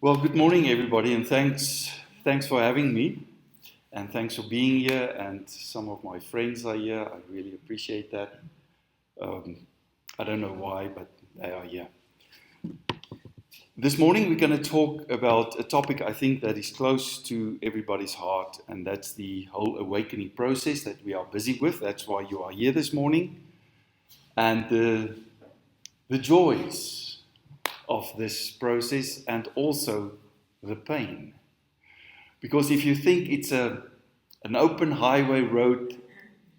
Well, good morning, everybody, and thanks for having me, and thanks for being here. And some of my friends are here. I really appreciate that. Um, I don't know why, but they are here. This morning, we're going to talk about a topic I think that is close to everybody's heart, and that's the whole awakening process that we are busy with. That's why you are here this morning, and the joys of this process, and also the pain. Because if you think it's an open highway road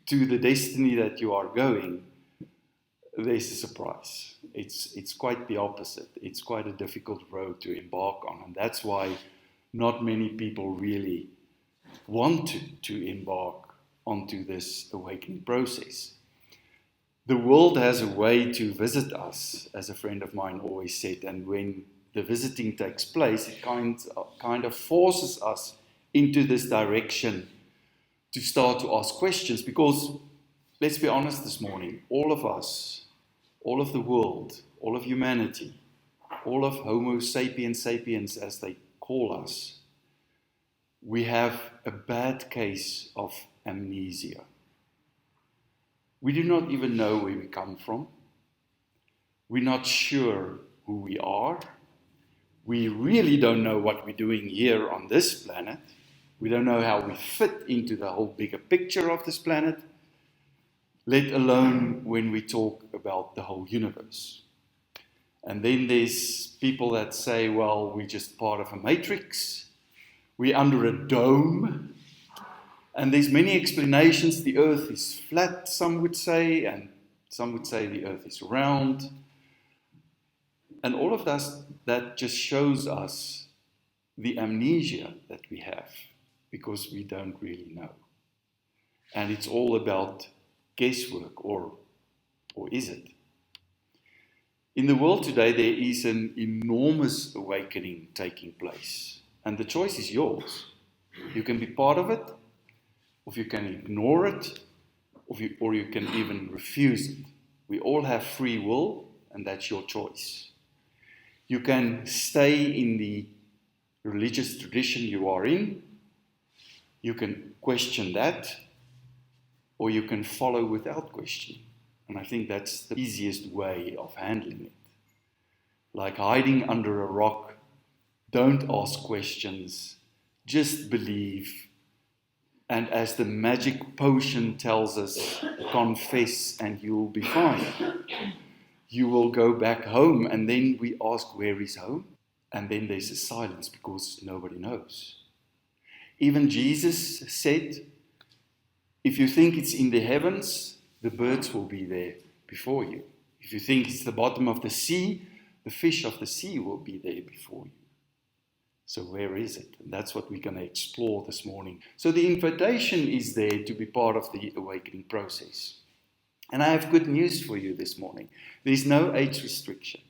to the destiny that you are going, there's a surprise. It's quite the opposite. It's quite a difficult road to embark on, and that's why not many people really want to embark onto this awakening process. The world has a way to visit us, as a friend of mine always said, and when the visiting takes place, it kind of forces us into this direction to start to ask questions. Because, let's be honest this morning, all of us, all of the world, all of humanity, all of Homo sapiens sapiens, as they call us, we have a bad case of amnesia. We do not even know where we come from. We're not sure who we are. We really don't know what we're doing here on this planet. We don't know how we fit into the whole bigger picture of this planet, let alone when we talk about the whole universe. And then there's people that say, well, we're just part of a matrix. We're under a dome. And there's many explanations. The earth is flat, some would say, and some would say the earth is round. And all of that just shows us the amnesia that we have, because we don't really know. And it's all about guesswork, or is it? In the world today, there is an enormous awakening taking place. And the choice is yours. You can be part of it, or you can ignore it, or you can even refuse it. We all have free will, and that's your choice. You can stay in the religious tradition you are in. You can question that, or you can follow without questioning. And I think that's the easiest way of handling it. Like hiding under a rock, don't ask questions, just believe. And as the magic potion tells us, confess and you'll be fine. You will go back home, and then we ask, where is home? And then there's a silence because nobody knows. Even Jesus said, if you think it's in the heavens, the birds will be there before you. If you think it's the bottom of the sea, the fish of the sea will be there before you. So where is it? And that's what we're going to explore this morning. So the invitation is there to be part of the awakening process. And I have good news for you this morning. There's no age restriction.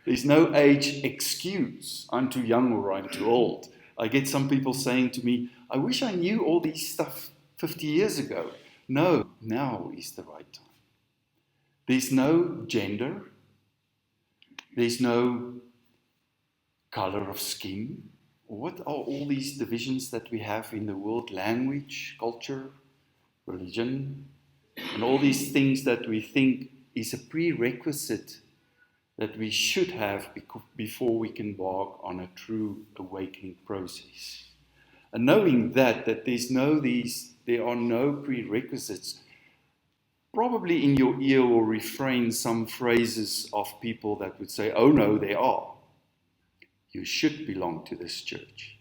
There's no age excuse. I'm too young or I'm too old. I get some people saying to me, I wish I knew all these stuff 50 years ago. No, now is the right time. There's no gender. There's no color of skin. What are all these divisions that we have in the world? Language, culture, religion, and all these things that we think is a prerequisite that we should have before we can embark on a true awakening process. And knowing that there are no prerequisites, probably in your ear will refrain some phrases of people that would say, oh no, there are. You should belong to this church.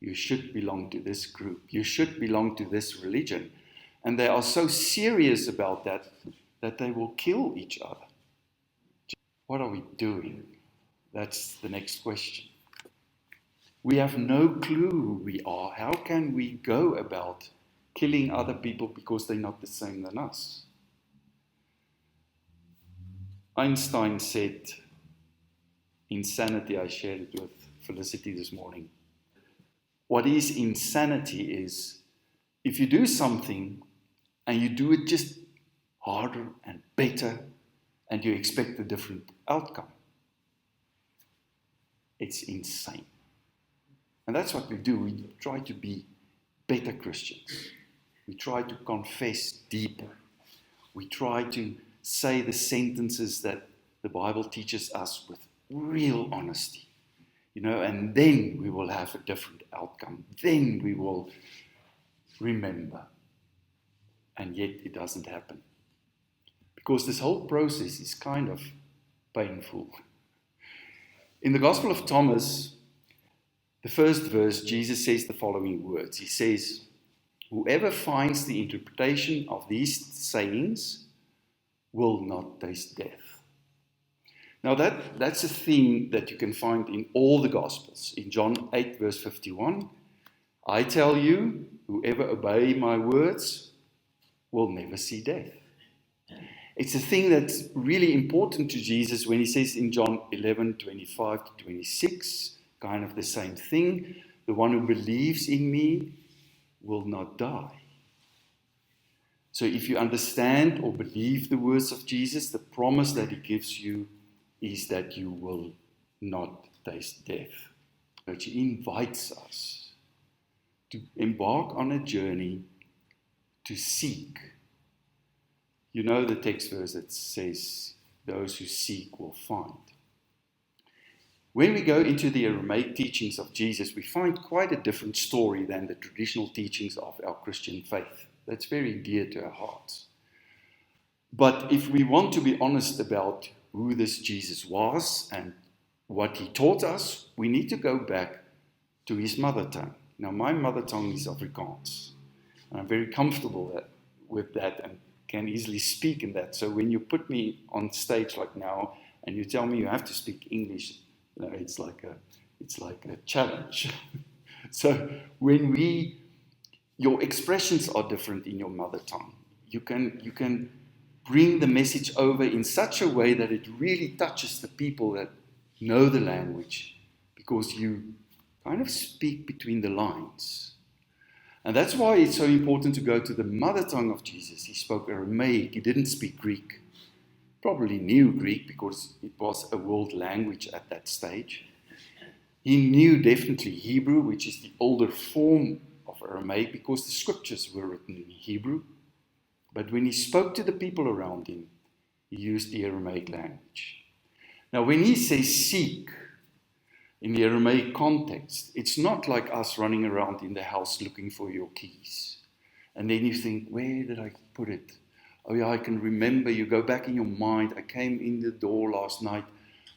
You should belong to this group. You should belong to this religion. And they are so serious about that they will kill each other. What are we doing? That's the next question. We have no clue who we are. How can we go about killing other people because they're not the same than us? Einstein said, insanity, I shared it with Felicity this morning. What is insanity is if you do something and you do it just harder and better and you expect a different outcome. It's insane. And that's what we do. We try to be better Christians. We try to confess deeper. We try to say the sentences that the Bible teaches us with real honesty. And then we will have a different outcome. Then we will remember. And yet it doesn't happen. Because this whole process is kind of painful. In the Gospel of Thomas, the first verse, Jesus says the following words. He says, "Whoever finds the interpretation of these sayings will not taste death." Now that's a theme that you can find in all the Gospels. In John 8, verse 51, "I tell you, whoever obeys my words will never see death." It's a thing that's really important to Jesus when he says in John 11, 25 to 26, kind of the same thing. "The one who believes in me will not die." So if you understand or believe the words of Jesus, the promise that he gives you is that you will not taste death. But he invites us to embark on a journey to seek. You know the text verse that says, "Those who seek will find." When we go into the Aramaic teachings of Jesus, we find quite a different story than the traditional teachings of our Christian faith. That's very dear to our hearts. But if we want to be honest about who this Jesus was and what he taught us, we need to go back to his mother tongue. Now, my mother tongue is Afrikaans. And I'm very comfortable with that and can easily speak in that. So when you put me on stage like now and you tell me you have to speak English, it's like a challenge. So your expressions are different in your mother tongue. You can bring the message over in such a way that it really touches the people that know the language, because you kind of speak between the lines. And that's why it's so important to go to the mother tongue of Jesus. He spoke Aramaic. He didn't speak Greek. Probably knew Greek because it was a world language at that stage. He knew definitely Hebrew, which is the older form of Aramaic, because the scriptures were written in Hebrew. But when he spoke to the people around him, he used the Aramaic language. Now, when he says seek, in the Aramaic context, it's not like us running around in the house looking for your keys. And then you think, where did I put it? Oh yeah, I can remember. You go back in your mind. I came in the door last night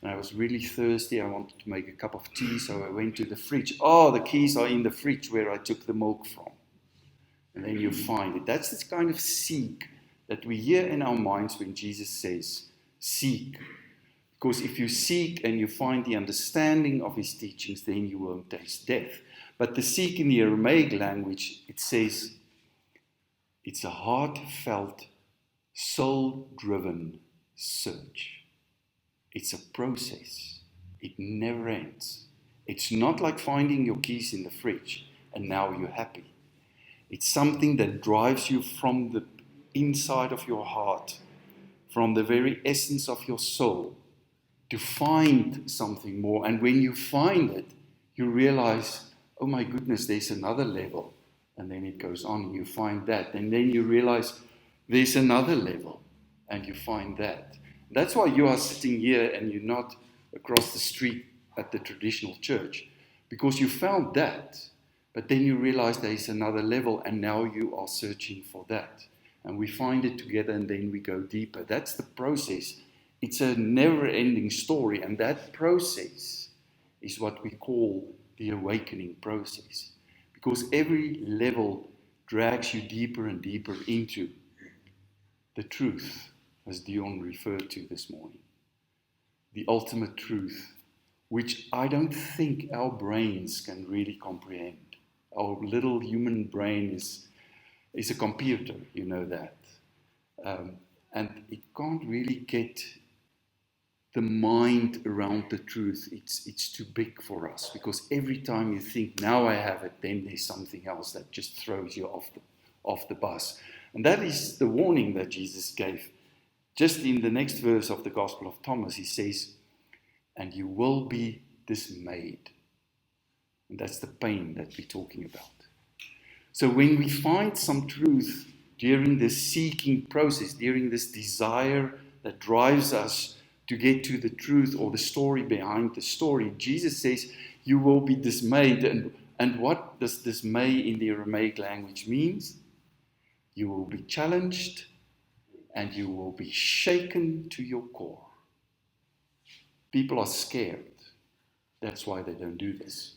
and I was really thirsty. I wanted to make a cup of tea, so I went to the fridge. Oh, the keys are in the fridge where I took the milk from. And then you find it. That's this kind of seek that we hear in our minds when Jesus says, seek. Because if you seek and you find the understanding of his teachings, then you won't taste death. But the seek in the Aramaic language, it says, it's a heartfelt, soul-driven search. It's a process. It never ends. It's not like finding your keys in the fridge and now you're happy. It's something that drives you from the inside of your heart, from the very essence of your soul, to find something more. And when you find it, you realize, oh my goodness, there's another level. And then it goes on and you find that. And then you realize there's another level and you find that. That's why you are sitting here and you're not across the street at the traditional church, because you found that. But then you realize there's another level and now you are searching for that. And we find it together and then we go deeper. That's the process. It's a never-ending story, and that process is what we call the awakening process, because every level drags you deeper and deeper into the truth, as Dion referred to this morning, the ultimate truth, which I don't think our brains can really comprehend. Our little human brain is a computer, you know that, and it can't really get the mind around the truth. It's too big for us, because every time you think, now I have it, then there's something else that just throws you off the bus. And that is the warning that Jesus gave. Just in the next verse of the Gospel of Thomas, he says, and you will be dismayed. And that's the pain that we're talking about. So when we find some truth during this seeking process, during this desire that drives us to get to the truth or the story behind the story, Jesus says, you will be dismayed. And what does dismay in the Aramaic language means? You will be challenged and you will be shaken to your core. People are scared. That's why they don't do this.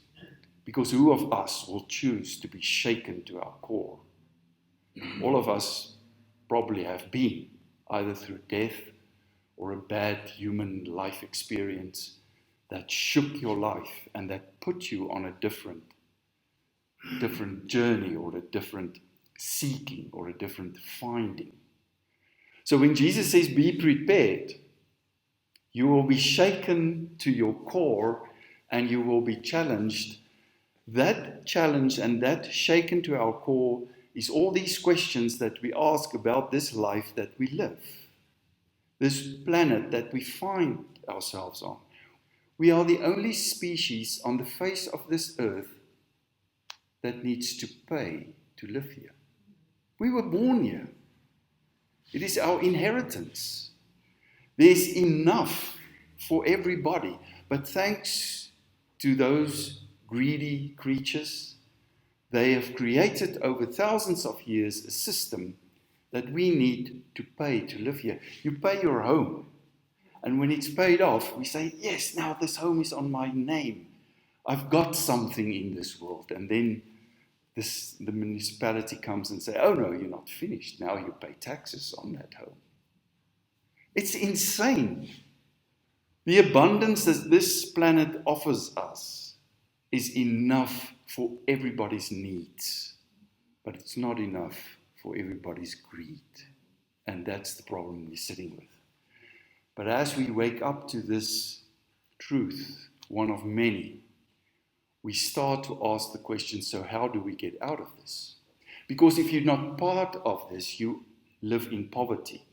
Because who of us will choose to be shaken to our core? All of us probably have been, either through death or a bad human life experience that shook your life and that put you on a different journey or a different seeking or a different finding. So when Jesus says, be prepared, you will be shaken to your core and you will be challenged. That challenge and that shaken to our core is all these questions that we ask about this life that we live, this planet that we find ourselves on. We are the only species on the face of this earth that needs to pay to live here. We were born here. It is our inheritance. There's enough for everybody, but thanks to those greedy creatures, they have created over thousands of years a system that we need to pay to live here. You pay your home, and when it's paid off, we say, yes, now this home is on my name. I've got something in this world. And then the municipality comes and say, oh no, you're not finished. Now you pay taxes on that home. It's insane. The abundance that this planet offers us is enough for everybody's needs, but it's not enough for everybody's greed. And that's the problem we're sitting with. But as we wake up to this truth, one of many, we start to ask the question, so how do we get out of this? Because if you're not part of this, you live in poverty.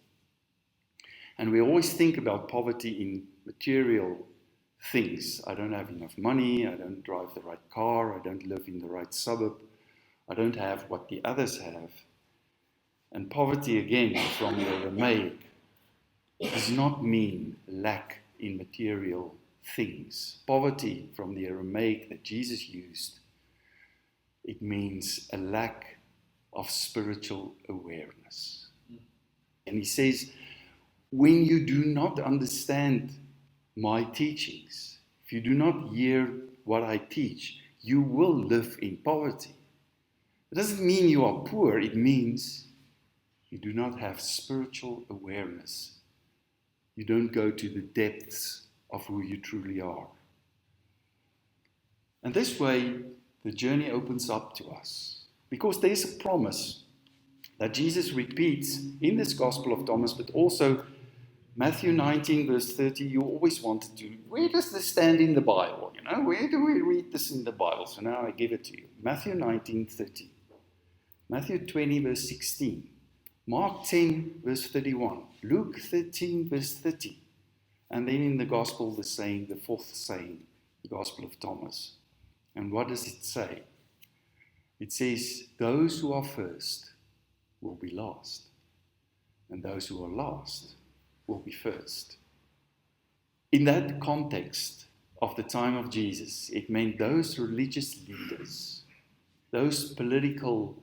And we always think about poverty in material things. I don't have enough money, I don't drive the right car, I don't live in the right suburb, I don't have what the others have. And poverty, again, from the Aramaic, does not mean lack in material things. Poverty, from the Aramaic that Jesus used, it means a lack of spiritual awareness. And he says, when you do not understand my teachings, if you do not hear what I teach, you will live in poverty. It doesn't mean you are poor, it means you do not have spiritual awareness. You don't go to the depths of who you truly are. And this way, the journey opens up to us. Because there's a promise that Jesus repeats in this Gospel of Thomas, but also Matthew 19, verse 30, you always wanted to, where does this stand in the Bible? You know, where do we read this in the Bible? So now I give it to you. Matthew 19, 30. Matthew 20, verse 16. Mark 10, verse 31. Luke 13, verse 30. And then in the Gospel, the saying, the fourth saying, the Gospel of Thomas. And what does it say? It says, those who are first will be last. And those who are last will be first. In that context of the time of Jesus, it meant those religious leaders, those political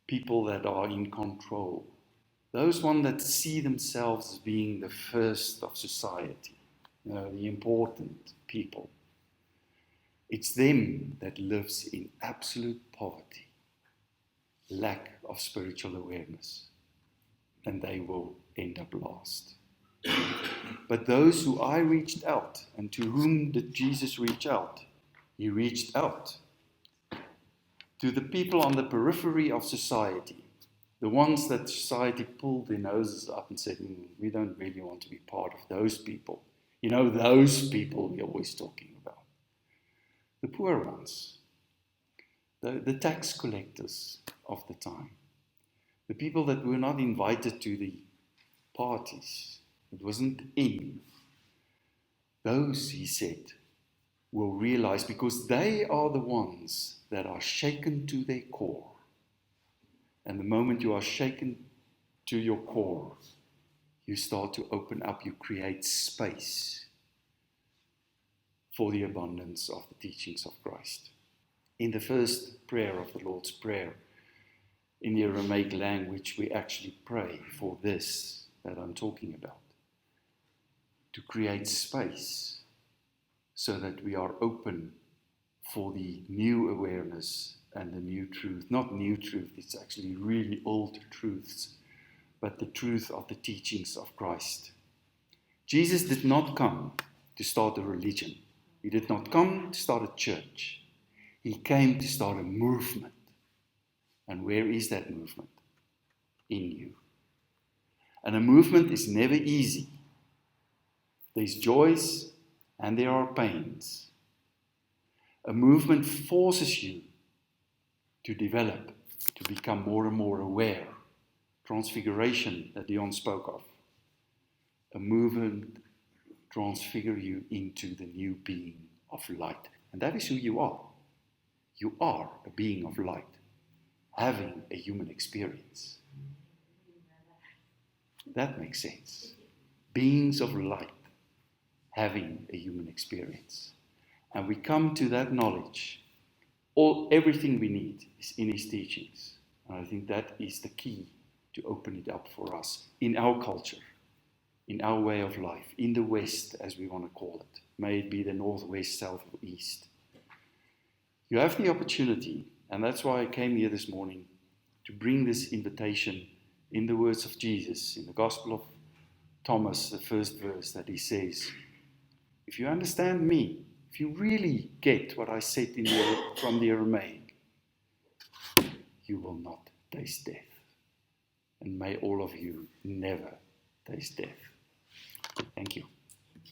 people that are in control, those ones that see themselves as being the first of society, the important people. It's them that lives in absolute poverty, lack of spiritual awareness, and they will end up last. But those who I reached out, and to whom did Jesus reach out? He reached out to the people on the periphery of society, the ones that society pulled their noses up and said, we don't really want to be part of those people. You know, those people we're always talking about. The poor ones, the tax collectors of the time, the people that were not invited to the parties. It wasn't in. Those, he said, will realize, because they are the ones that are shaken to their core. And the moment you are shaken to your core, you start to open up, you create space for the abundance of the teachings of Christ. In the first prayer of the Lord's Prayer, in the Aramaic language, we actually pray for this that I'm talking about. To create space so that we are open for the new awareness and the new truth. Not new truth, it's actually really old truths, but the truth of the teachings of Christ. Jesus did not come to start a religion. He did not come to start a church. He came to start a movement. And where is that movement? In you. And a movement is never easy. There's joys and there are pains. A movement forces you to develop, to become more and more aware. Transfiguration that Dion spoke of. A movement transfigure you into the new being of light. And that is who you are. You are a being of light, having a human experience. That makes sense. Beings of light, having a human experience. And we come to that knowledge. Everything we need is in his teachings. And I think that is the key to open it up for us in our culture, in our way of life, in the West, as we want to call it. May it be the North, West, South, or East. You have the opportunity, and that's why I came here this morning, to bring this invitation in the words of Jesus, in the Gospel of Thomas, the first verse that he says, if you understand me, if you really get what I said from the Aramaic, you will not taste death. And may all of you never taste death. Thank you.